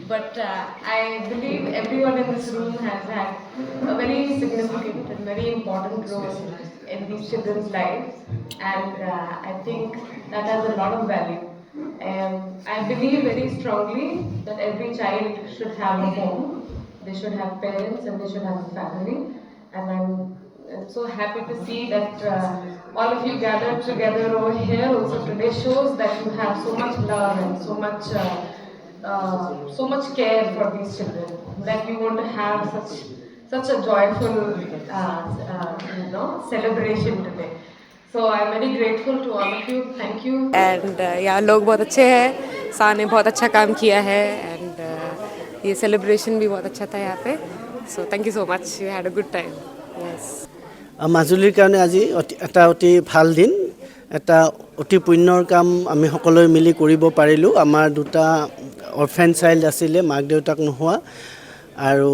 but I believe everyone in this room has had a very significant and very important role in these children's lives, and I think that has a lot of value. I believe very strongly that every child should have a home, they should have parents, and they should have a family. And I'm so happy to see that all of you gathered together over here also today shows that you have so much love and so much care for these children, that you want to have such a joyful celebration today. So I'm very grateful to all of you. Thank you. And यहाँ लोग बहुत अच्छे हैं, सा ने बहुत अच्छा काम किया है, and ये celebration भी बहुत अच्छा था यहाँ पे. So thank you so much. You had a good time. Yes. মাজুলীৰ কাৰণে আজি এটা অতি ভাল দিন, এটা অতি পুণ্যৰ কাম আমি সকলোৱে মিলি কৰিব পাৰিলোঁ. আমাৰ দুটা অৰফেন চাইল্ড আছিলে, মাক দেউতাক নোহোৱা, আৰু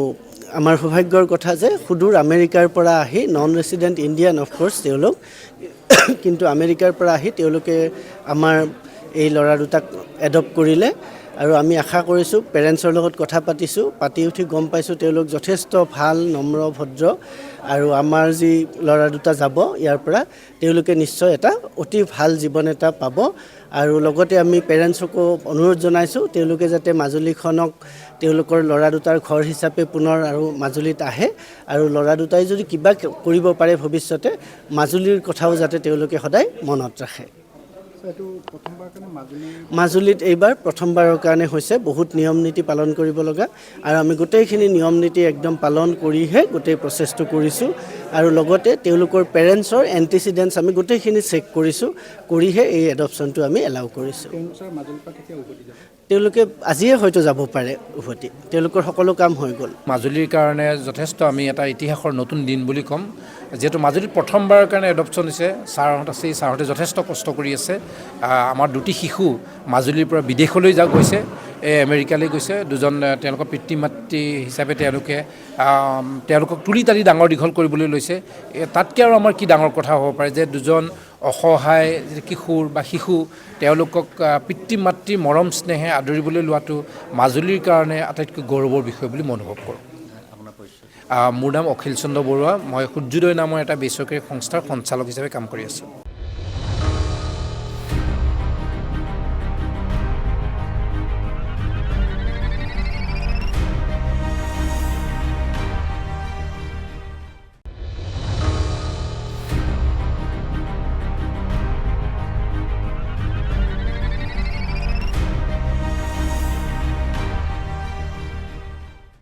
আমাৰ সৌভাগ্যৰ কথা যে সুদূৰ আমেৰিকাৰ পৰা আহি, নন ৰেচিডেণ্ট ইণ্ডিয়ান অফক'ৰ্ছ তেওঁলোক, কিন্তু আমেৰিকাৰ পৰা আহি তেওঁলোকে আমাৰ এই ল'ৰা দুটাক এডপ্ট কৰিলে. আৰু আমি আশা কৰিছোঁ, পেৰেণ্টছৰ লগত কথা পাতিছোঁ, পাতি উঠি গম পাইছোঁ তেওঁলোক যথেষ্ট ভাল, নম্ৰ, ভদ্ৰ, আৰু আমাৰ যি ল'ৰা দুটা যাব ইয়াৰ পৰা তেওঁলোকে নিশ্চয় এটা অতি ভাল জীৱন এটা পাব. আৰু লগতে আমি পেৰেণ্টছকো অনুৰোধ জনাইছোঁ তেওঁলোকে যাতে মাজুলীখনক তেওঁলোকৰ ল'ৰা দুটাৰ ঘৰ হিচাপে পুনৰ আৰু মাজুলীত আহে, আৰু ল'ৰা দুটাই যদি কিবা কৰিব পাৰে ভৱিষ্যতে, মাজুলীৰ কথাও যাতে তেওঁলোকে সদায় মনত ৰাখে. মাজুলীত এইবাৰ প্ৰথমবাৰৰ কাৰণে হৈছে, বহুত নিয়ম নীতি পালন কৰিব লগা, আৰু আমি গোটেইখিনি নিয়ম নীতি একদম পালন কৰিহে গোটেই প্ৰচেছটো কৰিছোঁ. আৰু লগতে তেওঁলোকৰ পেৰেণ্টছৰ এণ্টিচিডেণ্টছ আমি গোটেইখিনি চেক কৰিছোঁ, কৰিহে এই এডপশ্যনটো আমি এলাউ কৰিছোঁ. তেওঁলোকে আজিয়ে হয়তো যাব পাৰে উভতি, তেওঁলোকৰ সকলো কাম হৈ গ'ল. মাজুলীৰ কাৰণে যথেষ্ট আমি এটা ইতিহাসৰ নতুন দিন বুলি ক'ম, যিহেতু মাজুলীত প্ৰথমবাৰৰ কাৰণে এডপশ্যন দিছে. ছাৰহঁত আছে, এই ছাৰহঁতে যথেষ্ট কষ্ট কৰি আছে. আমাৰ দুটি শিশু মাজুলীৰ পৰা বিদেশলৈ গৈছে, আমেৰিকালৈ গৈছে. দুজন তেওঁলোকৰ পিতৃ মাতৃ হিচাপে তেওঁলোকক তুলি তালি ডাঙৰ দীঘল কৰিবলৈ লৈছে. তাতকৈ আৰু আমাৰ কি ডাঙৰ কথা হ'ব পাৰে যে দুজন অসহায় কিশোৰ বা শিশু তেওঁলোকক পিতৃ মাতৃ মৰম স্নেহে আদৰিবলৈ লোৱাটো মাজুলীৰ কাৰণে আটাইতকৈ গৌৰৱৰ বিষয় বুলি মই অনুভৱ কৰোঁ. মোৰ নাম অখিল চন্দ্ৰ বৰুৱা, মই সূৰ্যোদয় নামৰ এটা বেচৰকাৰী সংস্থাৰ সঞ্চালক হিচাপে কাম কৰি আছোঁ.